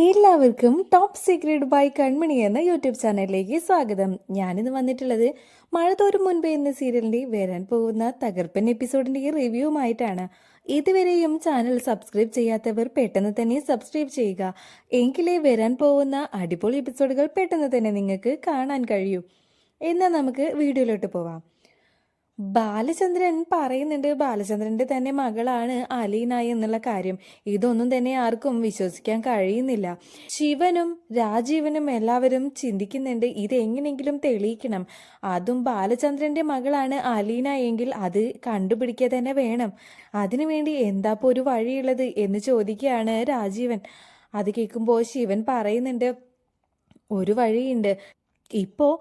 എല്ലാവർക്കും top secret by കൺമണി എന്ന YouTube ചാനലിലേക്ക് സ്വാഗതം. ഞാനിന്ന് വന്നിട്ടുള്ളത് മഴ തോരും മുൻപേ എന്ന സീരിയലിന്റെ വരാൻ പോകുന്ന തകർപ്പൻ എപ്പിസോഡിന്റെ റിവ്യൂവുമായിട്ടാണ്. ഇതുവരെയും ചാനൽ സബ്സ്ക്രൈബ് ചെയ്യാത്തവർ പെട്ടെന്ന് തന്നെ സബ്സ്ക്രൈബ് ചെയ്യുക. എങ്കിലേ വരാൻ പോകുന്ന അടിപൊളി എപ്പിസോഡുകൾ പെട്ടെന്ന് തന്നെ നിങ്ങൾക്ക് കാണാൻ കഴിയൂ. എന്നാൽ നമുക്ക് വീഡിയോയിലോട്ട് പോവാം. ബാലചന്ദ്രൻ പറയുന്നുണ്ട് ബാലചന്ദ്രന്റെ തന്നെ മകളാണ് അലീന എന്നുള്ള കാര്യം. ഇതൊന്നും തന്നെ ആർക്കും വിശ്വസിക്കാൻ കഴിയുന്നില്ല. ശിവനും രാജീവനും എല്ലാവരും ചിന്തിക്കുന്നുണ്ട് ഇതെങ്ങനെയെങ്കിലും തെളിയിക്കണം. അതും ബാലചന്ദ്രന്റെ മകളാണ് അലീന എങ്കിൽ അത് കണ്ടുപിടിക്കുക തന്നെ വേണം. അതിനുവേണ്ടി എന്താപ്പോ ഒരു വഴിയുള്ളത് എന്ന് ചോദിക്കുകയാണ് രാജീവൻ. അത് കേൾക്കുമ്പോൾ ശിവൻ പറയുന്നുണ്ട് ഒരു വഴിയുണ്ട്. ഇപ്പോൾ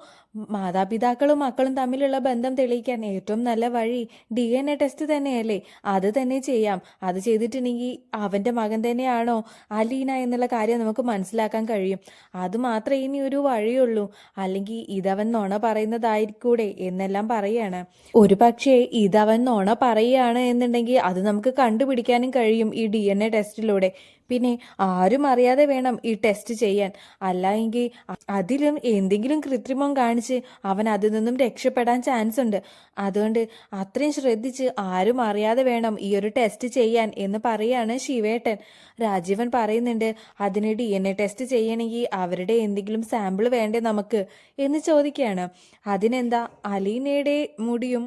മാതാപിതാക്കളും മക്കളും തമ്മിലുള്ള ബന്ധം തെളിയിക്കാൻ ഏറ്റവും നല്ല വഴി DNA ടെസ്റ്റ് തന്നെയല്ലേ? അത് തന്നെ ചെയ്യാം. അത് ചെയ്തിട്ടുണ്ടെങ്കിൽ അവൻ്റെ മകൻ തന്നെയാണോ അലീന എന്നുള്ള കാര്യം നമുക്ക് മനസ്സിലാക്കാൻ കഴിയും. അത് മാത്രമേ ഇനി ഒരു വഴിയുള്ളൂ. അല്ലെങ്കിൽ ഇതവൻ നുണ പറയുന്നതായിരിക്കൂടെ എന്നെല്ലാം പറയാണ്. ഒരു പക്ഷേ ഇതവൻ നുണ പറയുകയാണ് എന്നുണ്ടെങ്കിൽ അത് നമുക്ക് കണ്ടുപിടിക്കാനും കഴിയും ഈ DNA ടെസ്റ്റിലൂടെ. പിന്നെ ആരും അറിയാതെ വേണം ഈ ടെസ്റ്റ് ചെയ്യാൻ. അല്ല എങ്കിൽ അതിലും എന്തെങ്കിലും കൃത്രിമം കാണിച്ച് അവൻ അതിൽ നിന്നും രക്ഷപ്പെടാൻ ചാൻസ് ഉണ്ട്. അതുകൊണ്ട് അത്രയും ശ്രദ്ധിച്ച് ആരും അറിയാതെ വേണം ഈ ഒരു ടെസ്റ്റ് ചെയ്യാൻ എന്ന് പറയാണ് ശിവേട്ടൻ. രാജീവൻ പറയുന്നുണ്ട് അതിന് DNA ടെസ്റ്റ് ചെയ്യണമെങ്കിൽ അവരുടെ എന്തെങ്കിലും സാമ്പിൾ വേണ്ടേ നമുക്ക് എന്ന് ചോദിക്കുകയാണ്. അതിനെന്താ, അലീനയുടെ മുടിയും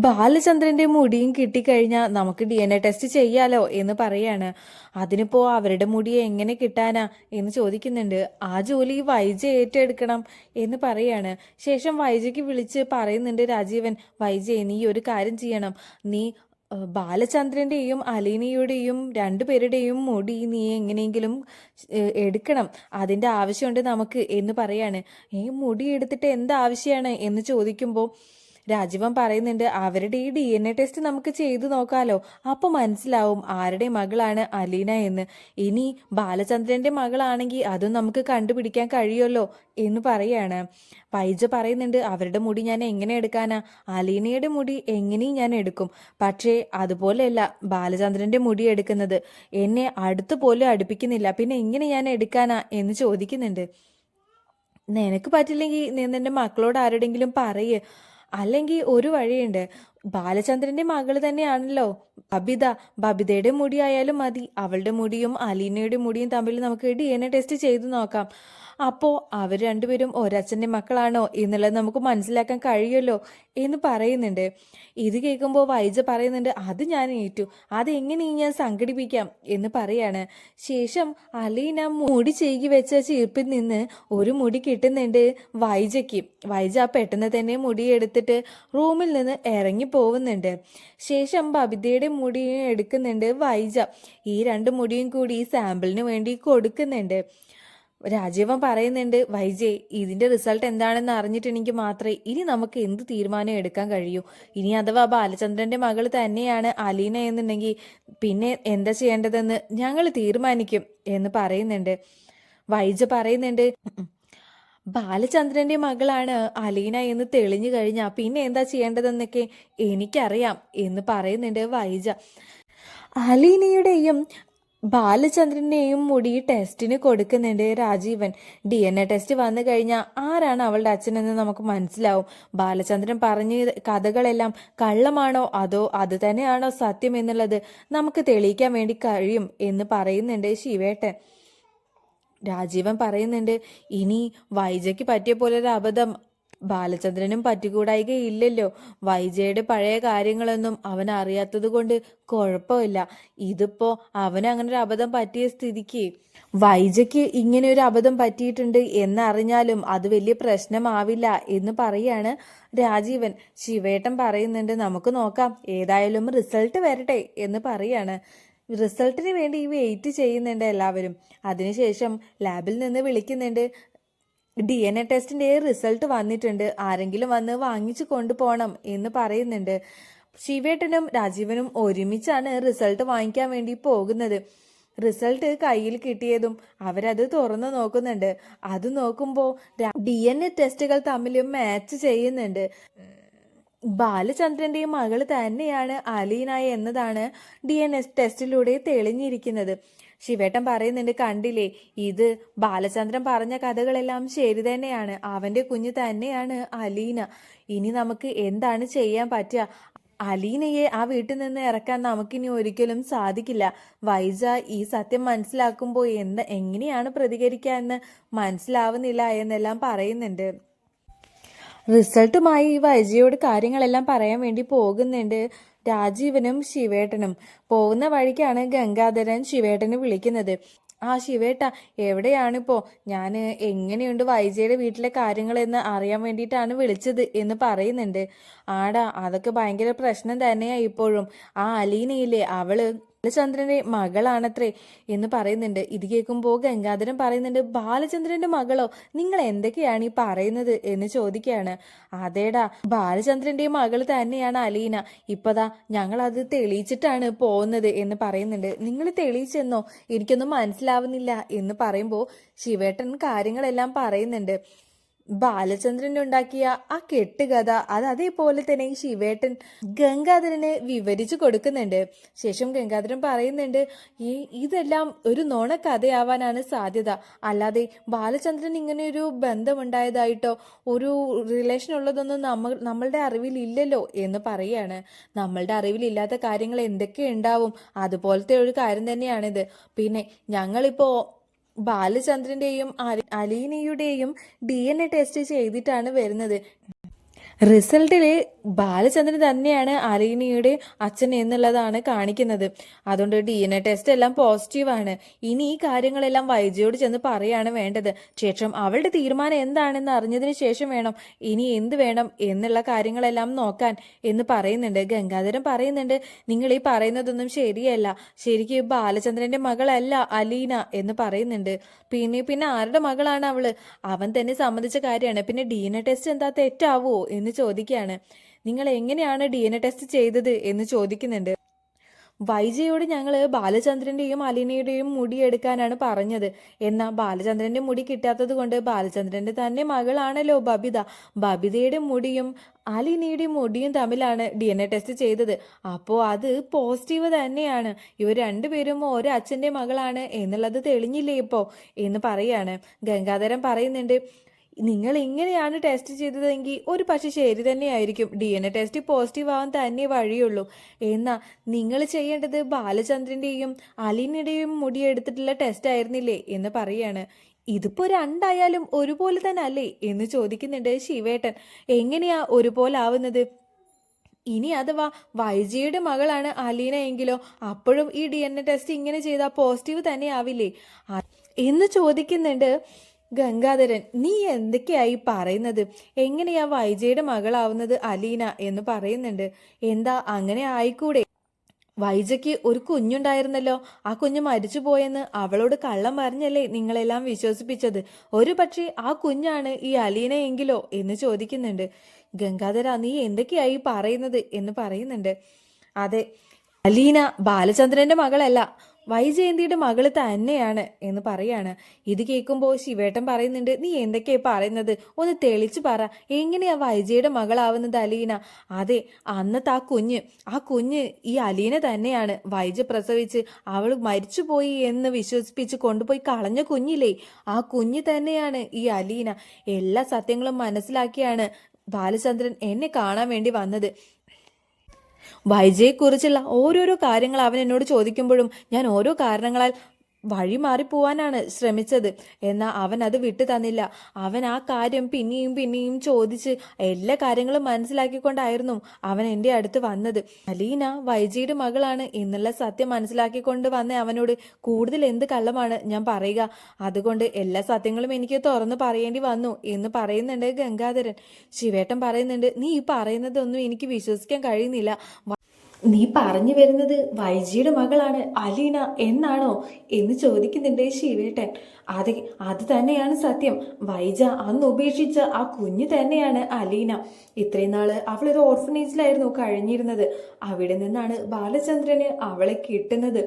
ബാലചന്ദ്രന്റെ മുടിയും കിട്ടിക്കഴിഞ്ഞാൽ നമുക്ക് DNA ടെസ്റ്റ് ചെയ്യാലോ എന്ന് പറയാണ്. അതിനിപ്പോ അവരുടെ മുടി എങ്ങനെ കിട്ടാനാ എന്ന് ചോദിക്കുന്നുണ്ട്. ആ ജോലി വൈജ ഏറ്റെടുക്കണം എന്ന് പറയാണ്. ശേഷം വൈജയ്ക്ക് വിളിച്ച് പറയുന്നുണ്ട് രാജീവൻ, വൈജ നീ ഒരു കാര്യം ചെയ്യണം. നീ ബാലചന്ദ്രന്റെയും അലീനയുടെയും രണ്ടുപേരുടെയും മുടി നീ എങ്ങനെയെങ്കിലും എടുക്കണം. അതിൻ്റെ ആവശ്യമുണ്ട് നമുക്ക് എന്ന് പറയാണ്. മുടി എടുത്തിട്ട് എന്താവശ്യമാണ് എന്ന് ചോദിക്കുമ്പോൾ രാജീവൻ പറയുന്നുണ്ട് അവരുടെ ഈ DNA ടെസ്റ്റ് നമുക്ക് ചെയ്തു നോക്കാലോ. അപ്പോൾ മനസ്സിലാവും ആരുടെ മകളാണ് അലീന എന്ന്. ഇനി ബാലചന്ദ്രന്റെ മകളാണെങ്കിൽ അതും നമുക്ക് കണ്ടുപിടിക്കാൻ കഴിയുമല്ലോ എന്ന് പറയാണ്. വൈജ പറയുന്നുണ്ട് അവരുടെ മുടി ഞാൻ എങ്ങനെ എടുക്കാനാ? അലീനയുടെ മുടി എങ്ങനെയും ഞാൻ എടുക്കും. പക്ഷേ അതുപോലെയല്ല ബാലചന്ദ്രന്റെ മുടി എടുക്കുന്നത്. എന്നെ അടുത്ത് പോലും അടുപ്പിക്കുന്നില്ല. പിന്നെ എങ്ങനെ ഞാൻ എടുക്കാനാ എന്ന് ചോദിക്കുന്നുണ്ട്. നിനക്ക് പറ്റില്ലെങ്കിൽ നീ നിന്റെ മക്കളോട് ആരുടെങ്കിലും പറയ്. അല്ലെങ്കിൽ ഒരു വഴിയുണ്ട്. ബാലചന്ദ്രന്റെ മകള് തന്നെയാണല്ലോ ബബിതയുടെ മുടി ആയാലും മതി. അവളുടെ മുടിയും അലീനയുടെ മുടിയും തമ്മിൽ നമുക്ക് DNA ടെസ്റ്റ് ചെയ്തു നോക്കാം. അപ്പോൾ അവർ രണ്ടുപേരും ഒരച്ഛൻ്റെ മക്കളാണോ എന്നുള്ളത് നമുക്ക് മനസ്സിലാക്കാൻ കഴിയുമല്ലോ എന്ന് പറയുന്നുണ്ട്. ഇത് കേൾക്കുമ്പോൾ വൈജ പറയുന്നുണ്ട് അത് ഞാൻ ഏറ്റു, അതെങ്ങനെ ഞാൻ സംഘടിപ്പിക്കാം എന്ന് പറയാണ്. ശേഷം അലീന മുടി ചെയ്കി വെച്ച ചീർപ്പിൽ നിന്ന് ഒരു മുടി കിട്ടുന്നുണ്ട് വൈജയ്ക്ക്. വൈജ പെട്ടെന്ന് തന്നെ മുടി എടുത്തിട്ട് റൂമിൽ നിന്ന് ഇറങ്ങി പോകുന്നുണ്ട്. ശേഷം ബബിതയുടെ മുടിയും എടുക്കുന്നുണ്ട് വൈജ. ഈ രണ്ട് മുടിയും കൂടി സാമ്പിളിന് വേണ്ടി കൊടുക്കുന്നുണ്ട്. രാജീവൻ പറയുന്നുണ്ട് വൈജയ് ഇതിന്റെ റിസൾട്ട് എന്താണെന്ന് അറിഞ്ഞിട്ടുണ്ടെങ്കിൽ മാത്രമേ ഇനി നമുക്ക് എന്ത് തീരുമാനം എടുക്കാൻ കഴിയൂ. ഇനി അഥവാ ബാലചന്ദ്രന്റെ മകൾ തന്നെയാണ് അലീന എന്നുണ്ടെങ്കിൽ പിന്നെ എന്താ ചെയ്യേണ്ടതെന്ന് ഞങ്ങൾ തീരുമാനിക്കും എന്ന് പറയുന്നുണ്ട്. വൈജ പറയുന്നുണ്ട് ബാലചന്ദ്രന്റെ മകളാണ് അലീന എന്ന് തെളിഞ്ഞു കഴിഞ്ഞാൽ പിന്നെ എന്താ ചെയ്യേണ്ടതെന്നൊക്കെ എനിക്കറിയാം എന്ന് പറയുന്നുണ്ട് വൈജ. അലീനയുടെയും ബാലചന്ദ്രനെയും മുടി ടെസ്റ്റിന് കൊടുക്കുന്നുണ്ട് രാജീവൻ. DNA ടെസ്റ്റ് വന്നു കഴിഞ്ഞാൽ ആരാണ് അവളുടെ അച്ഛനെന്ന് നമുക്ക് മനസ്സിലാവും. ബാലചന്ദ്രൻ പറഞ്ഞ കഥകളെല്ലാം കള്ളമാണോ അതോ അത് തന്നെയാണോ സത്യം എന്നുള്ളത് നമുക്ക് തെളിയിക്കാൻ വേണ്ടി കഴിയും എന്ന് പറയുന്നുണ്ട് ശിവേട്ടൻ. രാജീവൻ പറയുന്നുണ്ട് ഇനി വൈജയ്ക്ക് പറ്റിയ പോലെ ഒരു അബദ്ധം ബാലചന്ദ്രനും പറ്റിക്കൂടായികയില്ലല്ലോ. വൈജയുടെ പഴയ കാര്യങ്ങളൊന്നും അവൻ അറിയാത്തത് കൊണ്ട് കുഴപ്പമില്ല. ഇതിപ്പോ അവന് അങ്ങനെ ഒരു അബദ്ധം പറ്റിയ സ്ഥിതിക്ക് വൈജയ്ക്ക് ഇങ്ങനെ ഒരു അബദ്ധം പറ്റിയിട്ടുണ്ട് എന്നറിഞ്ഞാലും അത് വലിയ പ്രശ്നമാവില്ല എന്ന് പറയാണ് രാജീവൻ. ശിവേട്ടൻ പറയുന്നുണ്ട് നമുക്ക് നോക്കാം, ഏതായാലും റിസൾട്ട് വരട്ടെ എന്ന് പറയാണ്. റിസൾട്ടിന് വേണ്ടി വെയിറ്റ് ചെയ്യുന്നുണ്ട് എല്ലാവരും. അതിനുശേഷം ലാബിൽ നിന്ന് വിളിക്കുന്നുണ്ട് DNA ടെസ്റ്റിന്റെ റിസൾട്ട് വന്നിട്ടുണ്ട്, ആരെങ്കിലും വന്ന് വാങ്ങിച്ചു കൊണ്ടുപോകണം എന്ന് പറയുന്നുണ്ട്. ശിവേട്ടനും രാജീവനും ഒരുമിച്ചാണ് റിസൾട്ട് വാങ്ങിക്കാൻ വേണ്ടി പോകുന്നത്. റിസൾട്ട് കയ്യിൽ കിട്ടിയതും അവരത് തുറന്നു നോക്കുന്നുണ്ട്. അത് നോക്കുമ്പോൾ DNA ടെസ്റ്റുകൾ തമ്മിലും മാച്ച് ചെയ്യുന്നുണ്ട്. ബാലചന്ദ്രന്റെ മകള് തന്നെയാണ് അലീന എന്നതാണ് DNA ടെസ്റ്റിലൂടെ തെളിഞ്ഞിരിക്കുന്നത്. ശിവേട്ടൻ പറയുന്നുണ്ട്, കണ്ടില്ലേ, ഇത് ബാലചന്ദ്രൻ പറഞ്ഞ കഥകളെല്ലാം ശരി തന്നെയാണ്. അവന്റെ കുഞ്ഞ് തന്നെയാണ് അലീന. ഇനി നമുക്ക് എന്താണ് ചെയ്യാൻ പറ്റുക? അലീനയെ ആ വീട്ടിൽ നിന്ന് ഇറക്കാൻ നമുക്കിനി ഒരിക്കലും സാധിക്കില്ല. വൈജ ഈ സത്യം മനസ്സിലാക്കുമ്പോൾ എങ്ങനെയാണ് പ്രതികരിക്കുക എന്ന് മനസ്സിലാവുന്നില്ല എന്നെല്ലാം പറയുന്നുണ്ട്. റിസൾട്ടുമായി വൈജയോട് കാര്യങ്ങളെല്ലാം പറയാൻ വേണ്ടി പോകുന്നുണ്ട് രാജീവനും ശിവേട്ടനും. പോകുന്ന വഴിക്കാണ് ഗംഗാധരൻ ശിവേട്ടനെ വിളിക്കുന്നത്. ആ ശിവേട്ട, എവിടെയാണിപ്പോ? ഞാൻ എങ്ങനെയുണ്ട് വൈജയുടെ വീട്ടിലെ കാര്യങ്ങളെന്ന് അറിയാൻ വേണ്ടിയിട്ടാണ് വിളിച്ചത് എന്ന് പറയുന്നുണ്ട്. ആടാ, അതൊക്കെ ഭയങ്കര പ്രശ്നം തന്നെയാ ഇപ്പോഴും. ആ അലീനയില്ലേ, അവള് ബാലചന്ദ്രന്റെ മകളാണത്രേ എന്ന് പറയുന്നുണ്ട്. ഇത് കേൾക്കുമ്പോൾ ഗംഗാധരൻ പറയുന്നുണ്ട്, ബാലചന്ദ്രന്റെ മകളോ? നിങ്ങൾ എന്തൊക്കെയാണ് ഈ പറയുന്നത് എന്ന് ചോദിക്കുകയാണ്. അതേടാ, ബാലചന്ദ്രന്റെ മകൾ തന്നെയാണ് അലീന. ഇപ്പതാ ഞങ്ങൾ അത് തെളിയിച്ചിട്ടാണ് പോകുന്നത് എന്ന് പറയുന്നുണ്ട്. നിങ്ങൾ തെളിയിച്ചെന്നോ? എനിക്കൊന്നും മനസ്സിലാവുന്നില്ല എന്ന് പറയുമ്പോൾ ശിവേട്ടൻ കാര്യങ്ങളെല്ലാം പറയുന്നുണ്ട്. ബാലചന്ദ്രൻ ഉണ്ടാക്കിയ ആ കെട്ടുകഥ അത് അതേപോലെ തന്നെ ശിവേട്ടൻ ഗംഗാധരനെ വിവരിച്ചു കൊടുക്കുന്നുണ്ട്. ശേഷം ഗംഗാധരൻ പറയുന്നുണ്ട്, ഇതെല്ലാം ഒരു നുണ കഥയാവാനാണ് സാധ്യത. അല്ലാതെ ബാലചന്ദ്രൻ ഇങ്ങനെ ഒരു ബന്ധമുണ്ടായതായിട്ടോ ഒരു റിലേഷൻ ഉള്ളതൊന്നും നമ്മളുടെ അറിവിൽ ഇല്ലല്ലോ എന്ന് പറയാണ്. നമ്മളുടെ അറിവിലില്ലാത്ത കാര്യങ്ങൾ എന്തൊക്കെ ഉണ്ടാവും, അതുപോലത്തെ ഒരു കാര്യം തന്നെയാണിത്. പിന്നെ ഞങ്ങളിപ്പോ ബാലചന്ദ്രന്റെയും അലീനയുടെയും DNA ടെസ്റ്റ് ചെയ്തിട്ടാണ് വരുന്നത്. റിസൾട്ടില് ബാലചന്ദ്രൻ തന്നെയാണ് അലീനയുടെ അച്ഛൻ എന്നുള്ളതാണ് കാണിക്കുന്നത്. അതുകൊണ്ട് DNA ടെസ്റ്റ് എല്ലാം പോസിറ്റീവാണ്. ഇനി ഈ കാര്യങ്ങളെല്ലാം വൈജയോട് ചെന്ന് പറയാണ് വേണ്ടത്. ശേഷം അവളുടെ തീരുമാനം എന്താണെന്ന് അറിഞ്ഞതിന് ശേഷം വേണം ഇനി എന്ത് വേണം എന്നുള്ള കാര്യങ്ങളെല്ലാം നോക്കാൻ എന്ന് പറയുന്നുണ്ട്. ഗംഗാധരൻ പറയുന്നുണ്ട്, നിങ്ങൾ ഈ പറയുന്നതൊന്നും ശരിയല്ല. ശരിക്കും ബാലചന്ദ്രന്റെ മകളല്ല അലീന എന്ന് പറയുന്നുണ്ട്. പിന്നെ ആരുടെ മകളാണ് അവള്? അവൻ തന്നെ സമ്മതിച്ച കാര്യമാണ്. പിന്നെ DNA ടെസ്റ്റ് എന്താ തെറ്റാവോ എന്ന് ചോദിക്കുകയാണ്. നിങ്ങൾ എങ്ങനെയാണ് DNA ടെസ്റ്റ് ചെയ്തത് എന്ന് ചോദിക്കുന്നുണ്ട്. വൈജയോട് ഞങ്ങൾ ബാലചന്ദ്രന്റെയും അലീനയുടെയും മുടി എടുക്കാനാണ് പറഞ്ഞത്. എന്നാൽ ബാലചന്ദ്രന്റെ മുടി കിട്ടാത്തത് കൊണ്ട് ബാലചന്ദ്രന്റെ തന്നെ മകളാണല്ലോ ബബിത. ബബിതയുടെ മുടിയും അലീനയുടെ മുടിയും തമ്മിലാണ് DNA ടെസ്റ്റ് ചെയ്തത്. അപ്പോൾ അത് പോസിറ്റീവ് തന്നെയാണ്. ഇവർ രണ്ടുപേരും ഓരോ അച്ഛൻ്റെ മകളാണ് എന്നുള്ളത് തെളിഞ്ഞില്ലേ ഇപ്പോൾ എന്ന് പറയാണ്. ഗംഗാധരൻ പറയുന്നുണ്ട്, നിങ്ങൾ ഇങ്ങനെയാണ് ടെസ്റ്റ് ചെയ്തതെങ്കിൽ ഒരു പക്ഷെ ശരി തന്നെയായിരിക്കും. DNA ടെസ്റ്റ് പോസിറ്റീവ് ആവാൻ തന്നെ വഴിയുള്ളൂ. എന്നാൽ നിങ്ങൾ ചെയ്യേണ്ടത് ബാലചന്ദ്രന്റെയും അലീനയുടെയും മുടി എടുത്തിട്ടുള്ള ടെസ്റ്റ് ആയിരുന്നില്ലേ എന്ന് പറയാണ്. ഇതിപ്പോ രണ്ടായാലും ഒരുപോലെ തന്നെ അല്ലേ എന്ന് ചോദിക്കുന്നുണ്ട് ശിവേട്ടൻ. എങ്ങനെയാ ഒരുപോലെ ആവുന്നത്? ഇനി അഥവാ വൈജയുടെ മകളാണ് അലീന എങ്കിലോ അപ്പോഴും ഈ DNA ടെസ്റ്റ് ഇങ്ങനെ ചെയ്താൽ പോസിറ്റീവ് തന്നെ ആവില്ലേ എന്ന് ചോദിക്കുന്നുണ്ട് ഗംഗാധരൻ. നീ എന്തൊക്കെയായി പറയുന്നത്? എങ്ങനെയാ വൈജയുടെ മകളാവുന്നത് അലീന എന്ന് പറയുന്നുണ്ട്. എന്താ അങ്ങനെ ആയിക്കൂടെ? വൈജയ്ക്ക് ഒരു കുഞ്ഞുണ്ടായിരുന്നല്ലോ, ആ കുഞ്ഞ് മരിച്ചു പോയെന്ന് അവളോട് കള്ളം പറഞ്ഞല്ലേ നിങ്ങളെല്ലാം വിശ്വസിപ്പിച്ചത്. ഒരു പക്ഷേ ആ കുഞ്ഞാണ് ഈ അലീന എങ്കിലോ എന്ന് ചോദിക്കുന്നുണ്ട്. ഗംഗാധര, നീ എന്തൊക്കെയായി പറയുന്നത് എന്ന് പറയുന്നുണ്ട്. അതെ, അലീന ബാലചന്ദ്രന്റെ മകളല്ല, വൈജയന്തിയുടെ മകള് തന്നെയാണ് എന്ന് പറയാണ്. ഇത് കേൾക്കുമ്പോൾ ശിവേട്ടൻ പറയുന്നുണ്ട്, നീ എന്തൊക്കെയാ പറയുന്നത്? ഒന്ന് തെളിച്ചു പറ. എങ്ങനെയാ വൈജയുടെ മകളാവുന്നത് അലീന? അതെ, അന്നത്തെ ആ കുഞ്ഞ് ഈ അലീന തന്നെയാണ്. വൈജ പ്രസവിച്ച് അവൾ മരിച്ചുപോയി എന്ന് വിശ്വസിപ്പിച്ച് കൊണ്ടുപോയി കളഞ്ഞ കുഞ്ഞില്ലേ, ആ കുഞ്ഞ് തന്നെയാണ് ഈ അലീന. എല്ലാ സത്യങ്ങളും മനസ്സിലാക്കിയാണ് ബാലചന്ദ്രൻ എന്നെ കാണാൻ വേണ്ടി വന്നത്. വൈജയെക്കുറിച്ചുള്ള ഓരോരോ കാര്യങ്ങൾ അവൻ എന്നോട് ചോദിക്കുമ്പോഴും ഞാൻ ഓരോ കാരണങ്ങളാൽ വഴിമാറിപ്പോവാനാണ് ശ്രമിച്ചത്. എന്നാൽ അവൻ അത് വിട്ടു തന്നില്ല. അവൻ ആ കാര്യം പിന്നെയും പിന്നെയും ചോദിച്ച് എല്ലാ കാര്യങ്ങളും മനസ്സിലാക്കിക്കൊണ്ടായിരുന്നു അവൻ എൻ്റെ അടുത്ത് വന്നത്. അലീന വൈജയുടെ മകളാണ് എന്നുള്ള സത്യം മനസ്സിലാക്കിക്കൊണ്ട് വന്ന അവനോട് കൂടുതൽ എന്ത് കള്ളമാണ് ഞാൻ പറയുക? അതുകൊണ്ട് എല്ലാ സത്യങ്ങളും എനിക്ക് തുറന്നു പറയേണ്ടി വന്നു എന്ന് പറയുന്നുണ്ട് ഗംഗാധരൻ. ശിവേട്ടൻ പറയുന്നുണ്ട്, നീ ഈ പറയുന്നതൊന്നും എനിക്ക് വിശ്വസിക്കാൻ കഴിയുന്നില്ല. നീ പറഞ്ഞു വരുന്നത് വൈജിയുടെ മകളാണ് അലീന എന്നാണോ എന്ന് ചോദിക്കുന്നുണ്ട് ശിവേട്ടൻ. അതെ, അത് തന്നെയാണ് സത്യം. വൈജ അന്ന് ഉപേക്ഷിച്ച ആ കുഞ്ഞ് തന്നെയാണ് അലീന. ഇത്രയും നാള് അവളൊരു ഓർഫനേജിലായിരുന്നു കഴിഞ്ഞിരുന്നത്. അവിടെ നിന്നാണ് ബാലചന്ദ്രന് അവളെ കിട്ടുന്നത്.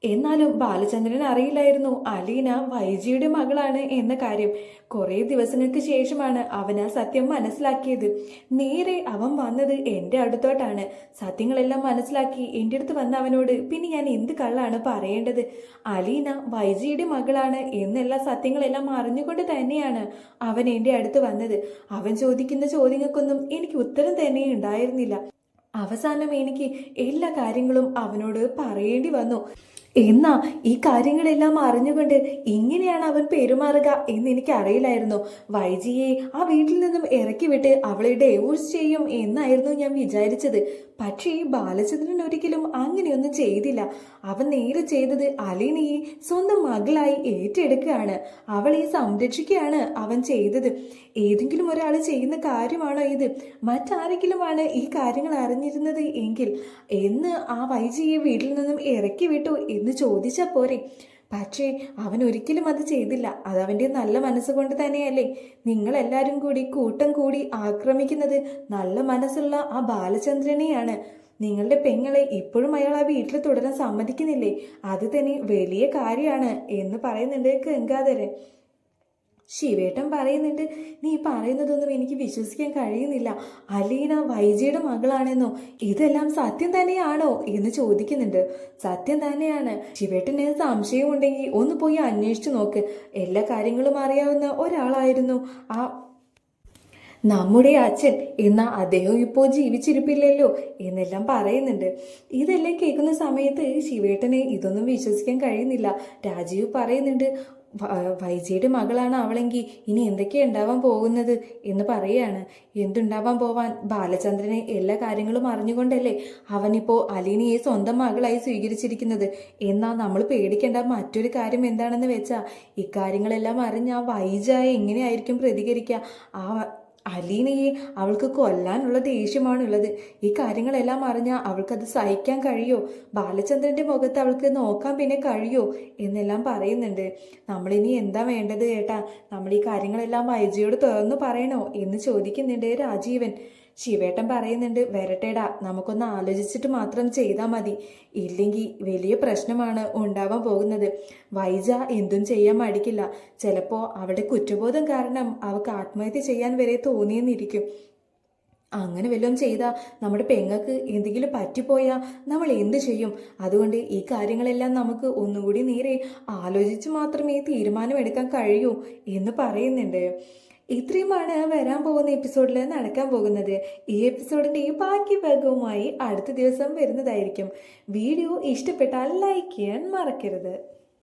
എന്നാലും ബാലചന്ദ്രൻ അറിയില്ലായിരുന്നു അലീന വൈജിയുടെ മകളാണ് എന്ന കാര്യം. കുറേ ദിവസങ്ങൾക്ക് ശേഷമാണ് അവൻ ആ സത്യം മനസ്സിലാക്കിയത്. നേരെ അവൻ വന്നത് എൻ്റെ അടുത്തോട്ടാണ്. സത്യങ്ങളെല്ലാം മനസ്സിലാക്കി എൻ്റെ അടുത്ത് വന്ന അവനോട് പിന്നെ ഞാൻ എന്ത് കള്ളാണ് പറയേണ്ടത്? അലീന വൈജിയുടെ മകളാണ് എന്നുള്ള സത്യങ്ങളെല്ലാം അറിഞ്ഞുകൊണ്ട് തന്നെയാണ് അവൻ എൻ്റെ അടുത്ത് വന്നത്. അവൻ ചോദിക്കുന്ന ചോദ്യങ്ങൾക്കൊന്നും എനിക്ക് ഉത്തരം തന്നെ ഉണ്ടായിരുന്നില്ല. അവസാനം എനിക്ക് എല്ലാ കാര്യങ്ങളും അവനോട് പറയേണ്ടി വന്നു. എന്നാ ഈ കാര്യങ്ങളെല്ലാം അറിഞ്ഞുകൊണ്ട് ഇങ്ങനെയാണ് അവൻ പെരുമാറുക എന്ന് എനിക്ക് അറിയില്ലായിരുന്നു. വൈജിയെ ആ വീട്ടിൽ നിന്നും ഇറക്കി വിട്ട് അവളെ ഡൈവോഴ്സ് ചെയ്യും എന്നായിരുന്നു ഞാൻ വിചാരിച്ചത്. പക്ഷേ ഈ ബാലചന്ദ്രൻ ഒരിക്കലും അങ്ങനെയൊന്നും ചെയ്തില്ല. അവൻ നേരെ ചെയ്തത് അലീനയെ സ്വന്തം മകളായി ഏറ്റെടുക്കുകയാണ്, അവളെ സംരക്ഷിക്കുകയാണ് അവൻ ചെയ്തത്. ഏതെങ്കിലും ഒരാൾ ചെയ്യുന്ന കാര്യമാണോ ഇത്? മറ്റാരെങ്കിലുമാണ് ഈ കാര്യങ്ങൾ അറിഞ്ഞിരുന്നത് എങ്കിൽ എന്ന് ആ വൈജിയെ വീട്ടിൽ നിന്നും ഇറക്കി വിട്ടു എന്ന് ചോദിച്ചാൽ പോരെ. പക്ഷേ അവൻ ഒരിക്കലും അത് ചെയ്തില്ല. അതവൻ്റെ നല്ല മനസ്സുകൊണ്ട് തന്നെയല്ലേ? നിങ്ങളെല്ലാവരും കൂടി കൂട്ടം കൂടി ആക്രമിക്കുന്നത് നല്ല മനസ്സുള്ള ആ ബാലചന്ദ്രനെയാണ്. നിങ്ങളുടെ പെങ്ങളെ ഇപ്പോഴും അയാൾ ആ വീട്ടിൽ തുടരാൻ സമ്മതിക്കുന്നില്ലേ? അത് തന്നെ വലിയ കാര്യമാണ് എന്ന് പറയുന്നുണ്ട് ഗംഗാധരൻ. ശിവേട്ടൻ പറയുന്നുണ്ട്, നീ പറയുന്നതൊന്നും എനിക്ക് വിശ്വസിക്കാൻ കഴിയുന്നില്ല. അലീന വൈജിയുടെ മകളാണെന്നോ? ഇതെല്ലാം സത്യം തന്നെയാണോ എന്ന് ചോദിക്കുന്നുണ്ട്. സത്യം തന്നെയാണ്. ശിവേട്ടന് സംശയമുണ്ടെങ്കിൽ ഒന്ന് പോയി അന്വേഷിച്ചു നോക്ക്. എല്ലാ കാര്യങ്ങളും അറിയാവുന്ന ഒരാളായിരുന്നു ആ നമ്മുടെ അച്ഛൻ. എന്നാ അദ്ദേഹം ഇപ്പോൾ ജീവിച്ചിരിപ്പില്ലല്ലോ എന്നെല്ലാം പറയുന്നുണ്ട്. ഇതെല്ലാം കേൾക്കുന്ന സമയത്ത് ശിവേട്ടനെ ഇതൊന്നും വിശ്വസിക്കാൻ കഴിയുന്നില്ല. രാജീവ് പറയുന്നുണ്ട്, വൈജയുടെ മകളാണ് അവളെങ്കിൽ ഇനി എന്തൊക്കെയാണ് ഉണ്ടാവാൻ പോകുന്നത് എന്ന് പറയാണ്. എന്തുണ്ടാവാൻ പോവാൻ? ബാലചന്ദ്രനെ എല്ലാ കാര്യങ്ങളും അറിഞ്ഞുകൊണ്ടല്ലേ അവനിപ്പോൾ അലീനയെ സ്വന്തം മകളായി സ്വീകരിച്ചിരിക്കുന്നത്. എന്നാൽ നമ്മൾ പേടിക്കേണ്ട മറ്റൊരു കാര്യം എന്താണെന്ന് വെച്ചാൽ ഇക്കാര്യങ്ങളെല്ലാം അറിഞ്ഞ വൈജയെ എങ്ങനെയായിരിക്കും പ്രതികരിക്കുക? ആ അലീനയെ അവൾക്ക് കൊല്ലാനുള്ള ദേഷ്യമാണുള്ളത്. ഈ കാര്യങ്ങളെല്ലാം അറിഞ്ഞാൽ അവൾക്കത് സഹിക്കാൻ കഴിയോ? ബാലചന്ദ്രൻ്റെ മുഖത്ത് അവൾക്ക് നോക്കാൻ പിന്നെ കഴിയോ എന്നെല്ലാം പറയുന്നുണ്ട്. നമ്മളിനി എന്താ വേണ്ടത് ഏട്ടാ? നമ്മൾ ഈ കാര്യങ്ങളെല്ലാം വൈജിയോട് തുറന്നു പറയണോ എന്ന് ചോദിക്കുന്നുണ്ട് രാജീവൻ. ശിവേട്ടൻ പറയുന്നുണ്ട്, വരട്ടേടാ, നമുക്കൊന്ന് ആലോചിച്ചിട്ട് മാത്രം ചെയ്താൽ മതി. ഇല്ലെങ്കിൽ വലിയ പ്രശ്നമാണ് ഉണ്ടാവാൻ പോകുന്നത്. വൈജ എന്തും ചെയ്യാൻ മടിക്കില്ല. ചിലപ്പോൾ അവളുടെ കുറ്റബോധം കാരണം അവൾക്ക് ആത്മഹത്യ ചെയ്യാൻ വരെ തോന്നിയെന്നിരിക്കും. അങ്ങനെ വല്ലതും ചെയ്താൽ നമ്മുടെ പെങ്ങൾക്ക് എന്തെങ്കിലും പറ്റിപ്പോയാൽ നമ്മൾ എന്ത് ചെയ്യും? അതുകൊണ്ട് ഈ കാര്യങ്ങളെല്ലാം നമുക്ക് ഒന്നുകൂടി നേരെ ആലോചിച്ച് മാത്രമേ തീരുമാനമെടുക്കാൻ കഴിയൂ എന്ന് പറയുന്നുണ്ട്. ഇത്രയുമാണ് വരാൻ പോകുന്ന എപ്പിസോഡിൽ നടക്കാൻ പോകുന്നത്. ഈ എപ്പിസോഡിൻ്റെ ബാക്കി ഭാഗവുമായി അടുത്ത ദിവസം വരുന്നതായിരിക്കും. വീഡിയോ ഇഷ്ടപ്പെട്ടാൽ ലൈക്ക് ചെയ്യാൻ മറക്കരുത്.